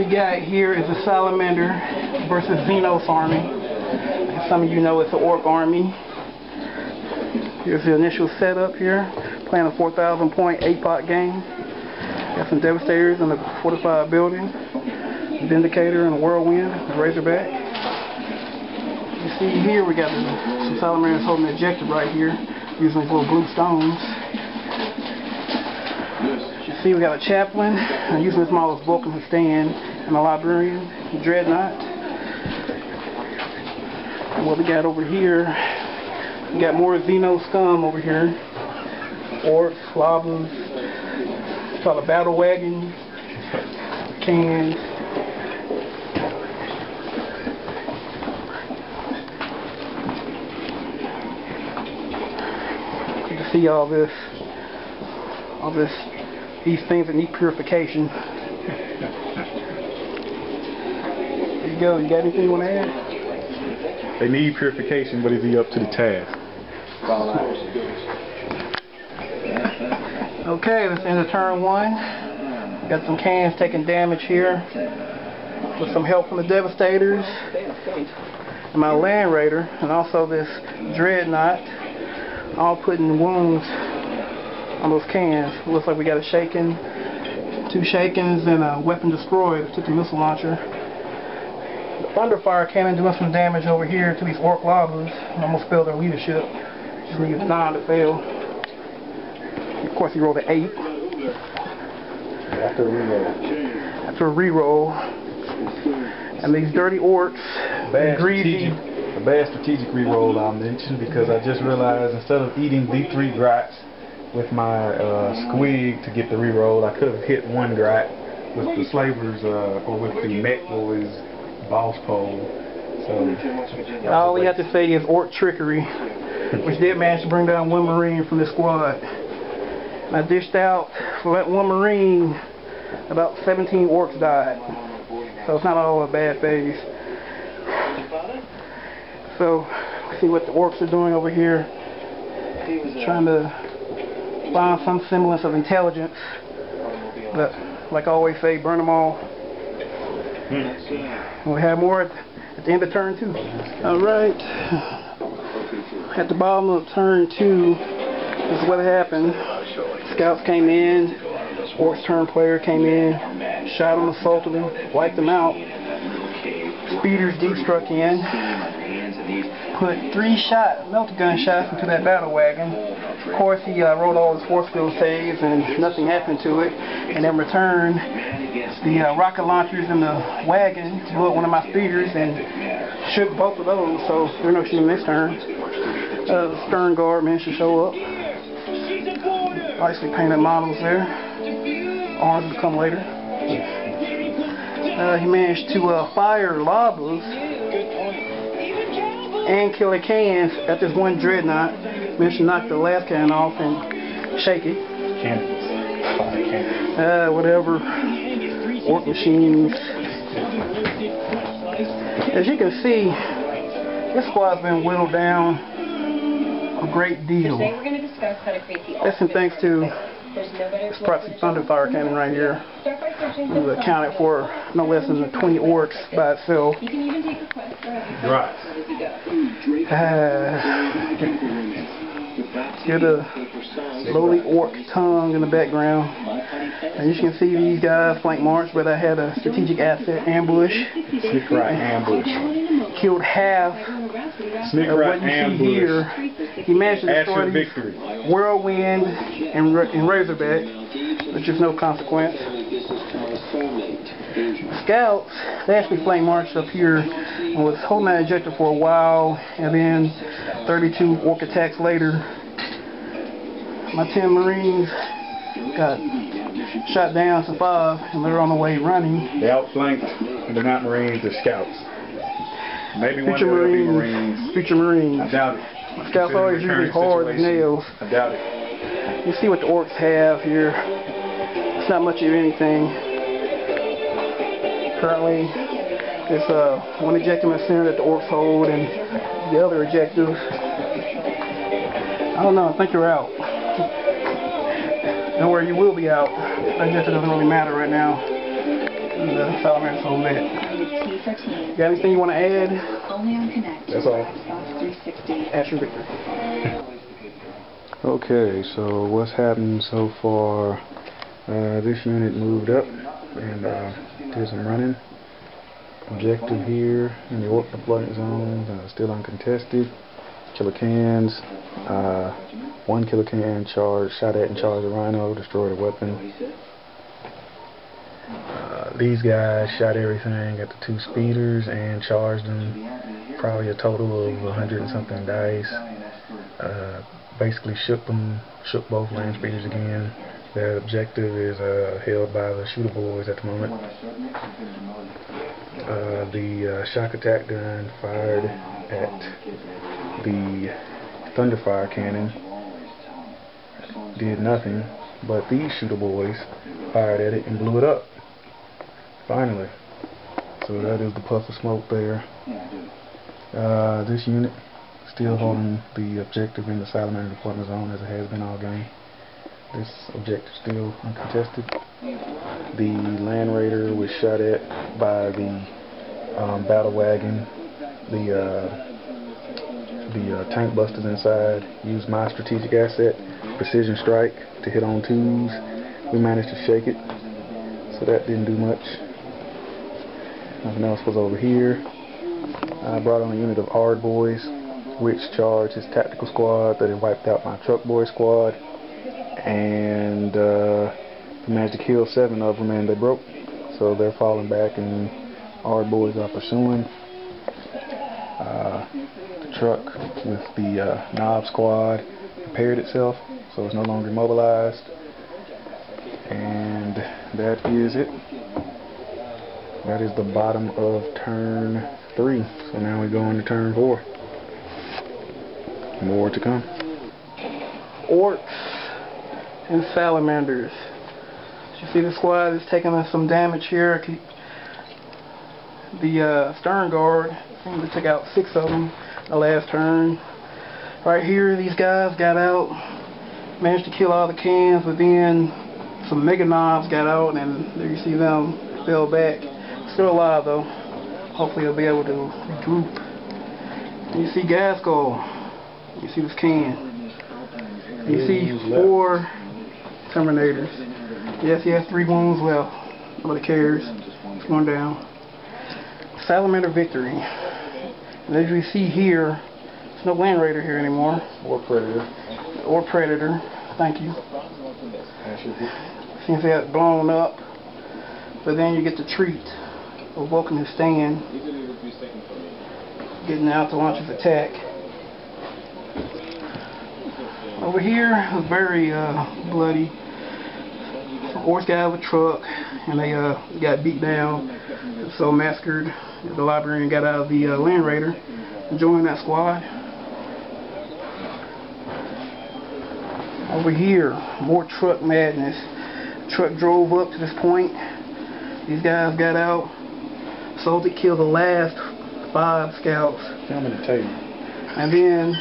we got here is a Salamander versus Xenos army. As some of you know, it's an Ork army. Here's the initial setup here. Playing a 4,000 point Apoc game. Got some Devastators in the fortified building. Vindictor and a Whirlwind, a Razorback. You see here we got some Salamanders holding the objective right here, using these little blue stones. You see we got a Chaplain, using this model as Vulcan to stand, and a Librarian, a dreadnought. And what we got over here, we got more Xeno scum over here. Orks, Lavas, it's called a Battlewagon, cans. You can see all this, these things that need purification. There you go. You got anything you want to add? They need purification, but is he up to the task? Okay, let's end of turn one. Got some cans taking damage here, with some help from the Devastators, and my landraider, and also this dreadnought, all putting wounds on those cans. Looks like we got a shaken, 2 shakens, and a weapon destroyed. Took the missile launcher. The Thunderfire came in doing some damage over here to these Ork Lavas, and almost failed their leadership. Just needed 9 to fail. Of course, he rolled an 8. After a reroll. And these dirty Orks, greedy. A bad strategic reroll I mentioned, because I just realized instead of eating D3 grats with my squig to get the reroll, I could have hit 1 grat with the slavers or with the mech boys boss pole. So all we have to say is Ork trickery, which did manage to bring down 1 Marine from this squad. And I dished out for that 1 Marine, about 17 Orks died. So it's not all a bad phase. So, see what the Orks are doing over here. Trying to find some semblance of intelligence. But, like I always say, burn them all. And we have more at the end of turn 2. Alright. At the bottom of turn 2, this is what happened. Scouts came in. Orks turn player came in. Shot them, assaulted them, wiped them out. Speeders deep struck in. Put 3 melter gun shots into that battle wagon. Of course, he rolled all his force field saves and nothing happened to it. And in return, the rocket launchers in the wagon blew up one of my speeders and shook both of those, so there's no shooting this turn. Stern guard managed to show up. Nicely painted models there. Arms will come later. He managed to fire lavas and kill the cans at this 1 dreadnought. Managed to knock the last cannon off and shake it. Whatever. Ork machines. As you can see, this squad's been whittled down a great deal. That's in thanks to this proxy Thunderfire cannon right here. It accounted for no less than 20 Orks by itself. Right. Get a lowly Ork tongue in the background. And you can see these guys flank march, but I had a strategic asset ambush. Sneak right ambush. Killed half Sneak of right what you ambush. see here. He managed to destroy these victory. Whirlwind and Razorback, which is no consequence. Scouts, they actually flank marched up here and was holding that objective for a while, and then 32 Ork attacks later, my 10 Marines got shot down to 5, and they're on the way running. They outflanked, and they're not Marines, they're Scouts. Maybe one day they'll be Marines. Future Marines. I doubt it. Scouts always usually hard as nails. I doubt it. You see what the Orks have here. It's not much of anything. Currently, there's 1 objective in the center that the Orks hold, and the other objectives, I don't know, I think you're out. Don't worry, you will be out. That objective doesn't really matter right now. Salamanders over that. Got anything you want to add? That's all. Action Victor. Okay, so what's happened so far? This unit moved up and did some running. Objective here in the Ork deployment zone, still uncontested. Killer cans, 1 killer can charged, shot at and charged a rhino, destroyed a weapon. These guys shot everything at the 2 speeders and charged them, probably a total of 100 and something dice. Basically shook both land speeders again. Their objective is held by the shooter boys at the moment. The shock attack gun fired at the thunderfire cannon did nothing, but these shooter boys fired at it and blew it up. Finally. So that is the puff of smoke there. This unit still holding the objective in the Salamander deployment zone as it has been all game. This objective still uncontested. The landraider was shot at by the Battlewagon. The tank busters inside used my strategic asset, precision strike, to hit on 2s. We managed to shake it, so that didn't do much. Nothing else was over here. I brought on a unit of Ard boys, which charged his tactical squad that had wiped out my truck boy squad, and we managed to kill 7 of them, and they broke, so they're falling back and Ard boys are pursuing. The truck with the knob squad repaired itself, so it's no longer mobilized, and that is it. That is the bottom of turn 3. So now we go into turn 4. More to come. Orks and Salamanders. As you see, the squad is taking us some damage here. The stern guard seemed to take out 6 of them the last turn. Right here, these guys got out, managed to kill all the cans, but then some mega knobs got out, and there you see them fell back. Still alive though. Hopefully they'll be able to regroup. And you see Gaskull. You see this can. And you see 4 Terminators. Yes, he has 3 wounds left. Nobody cares. It's going down. Salamander victory. And as you see here, there's no landraider here anymore. Or Predator. Or Predator. Thank you. Seems they had blown up. But then you get the treat of Vulcan his stand, getting out to launch his attack. Over here it was very bloody. Some Orks got out of a truck and they got beat down, so massacred. The librarian got out of the landraider and joined that squad. Over here, more truck madness. The truck drove up to this point. These guys got out, so they killed the last 5 scouts. I'm going to tell you. And then,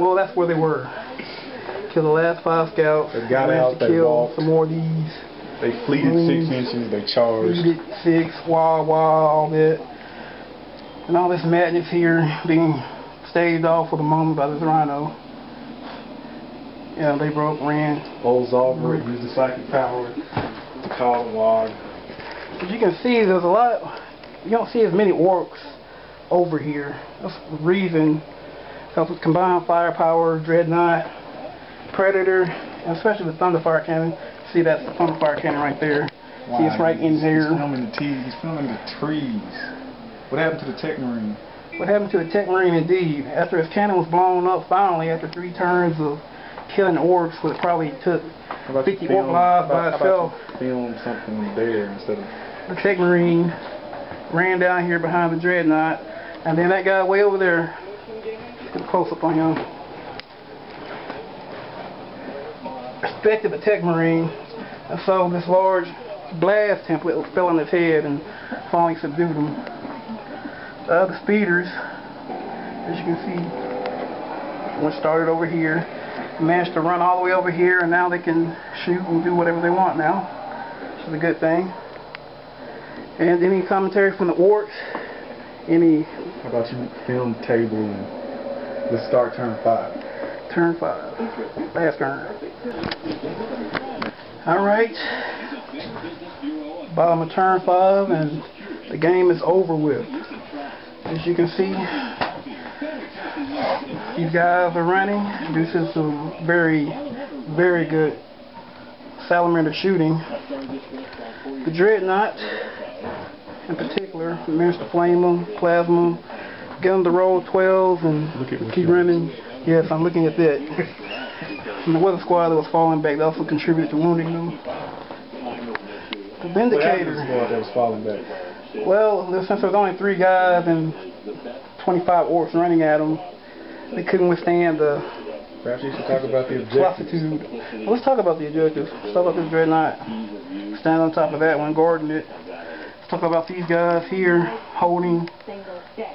well, that's where they were. Killed the last 5 scouts. They got out, they walked. Some more of these. They fleeted 6 inches, they charged. Fleeted 6, wah, all that. And all this madness here being staved off for the moment by this rhino. Yeah, they broke, ran. Old Zalbert used the psychic power to call the WAG. As you can see, there's a lot. You don't see as many Orks over here. That's the reason. Because with combined firepower, dreadnought, Predator, and especially the thunderfire cannon. See, that's the thunderfire cannon right there. Wow, see, it's right in there. He's filming the trees. What happened to the tech marine? What happened to the tech marine, indeed? After his cannon was blown up, finally, after 3 turns of killing Orks, which probably took 50 Ork lives by itself. Film something there instead of... The tech marine ran down here behind the dreadnought, and then that guy way over there, get a close up on him, respected the tech marine, and so this large blast template fell on his head and finally subdued him. The other speeders, as you can see, one started over here, managed to run all the way over here, and now they can shoot and do whatever they want now, which is a good thing. And any commentary from the Orks? Any? How about you film table and let's start turn 5. Turn 5. Last turn. Alright. Bottom of turn 5 and the game is over with. As you can see, these guys are running. This is some very, very good salamander shooting. The dreadnought, in particular, managed to flame them, plasma them, get them to roll 12s and keep running. Yes, I'm looking at that. And the weather squad that was falling back, they also contributed to wounding them. The Vindictor. That was falling back. Well, since there's only 3 guys and 25 orcs running at them, they couldn't withstand the Perhaps you should talk about the objectives. Well, let's talk about the objectives. Let's talk about this dreadnought. Stand on top of that one, guarding it. Let's talk about these guys here, holding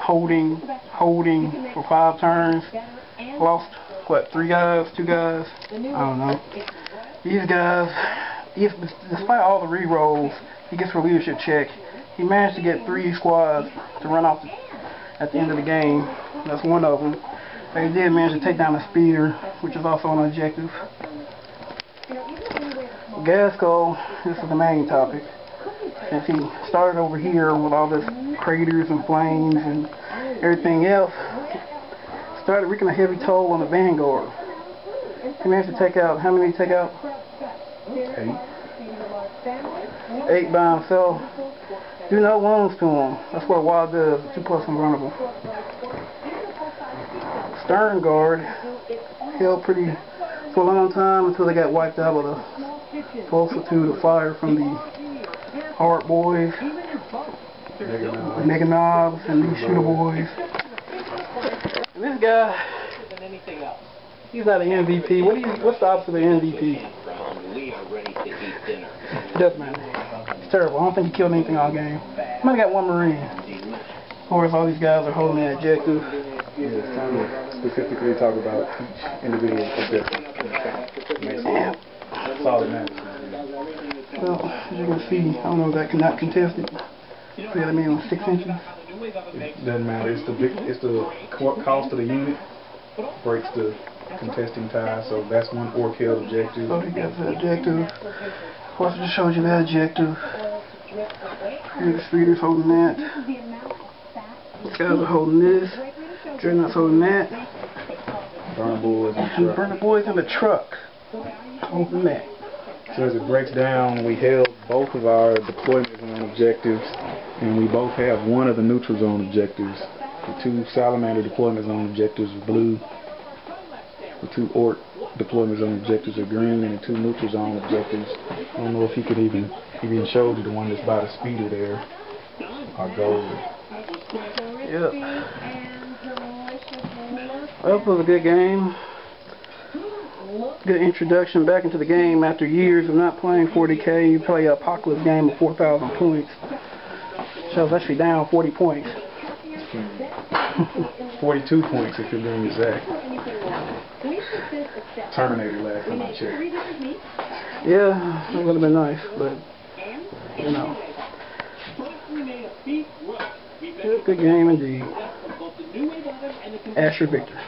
for 5 turns. Lost, what, 3 guys, 2 guys? I don't know. These guys, despite all the re-rolls he gets for leadership check, he managed to get 3 squads to run off at the end of the game. That's one of them. They did manage to take down the speeder, which is also an objective. Gasco, this is the main topic. Since he started over here with all this craters and flames and everything else, started wreaking a heavy toll on the vanguard. He managed to take out, how many did he take out? 8 by himself. Do no wounds to him. That's what WAGG does. 2+ invulnerable. Stern guard held pretty for a long time until they got wiped out with a multitude of fire from the Ork boys, Mega Knobs, and these shooter boys. And this guy, he's not an MVP. What's the opposite of an MVP? It doesn't matter. It's terrible. I don't think he killed anything all game. He might have got 1 Marine. Of course, all these guys are holding that objective. Yeah, it's time to specifically talk about each individual objective. Yeah. Solid match. Well, as you can see, I don't know if that cannot contest it. See what I mean, 6 inches. It doesn't matter. It's the cost of the unit breaks the contesting tie. So that's one Ork held objective. So he got the objective. Of course, it just shows you that objective. Here the speeder's holding that. These guys are holding this. Dreadnought's holding that. Burner boys and the burner boys in the truck holding that. So as it breaks down, we held both of our deployment zone objectives, and we both have one of the neutral zone objectives. The 2 salamander deployment zone objectives are blue. The 2 Ork deployment zone objectives are green, and the 2 neutral zone objectives, I don't know if he even showed you the one that's by the speeder there, are gold. Yep. Well, it was a good game. Good introduction back into the game after years of not playing 40k. You play an Apocalypse game of 4,000 points. So I was actually down 40 points. 42 points if you're being exact. Terminator last time I checked. Yeah, it would have been nice, but you know. Good game indeed. Asher Victor.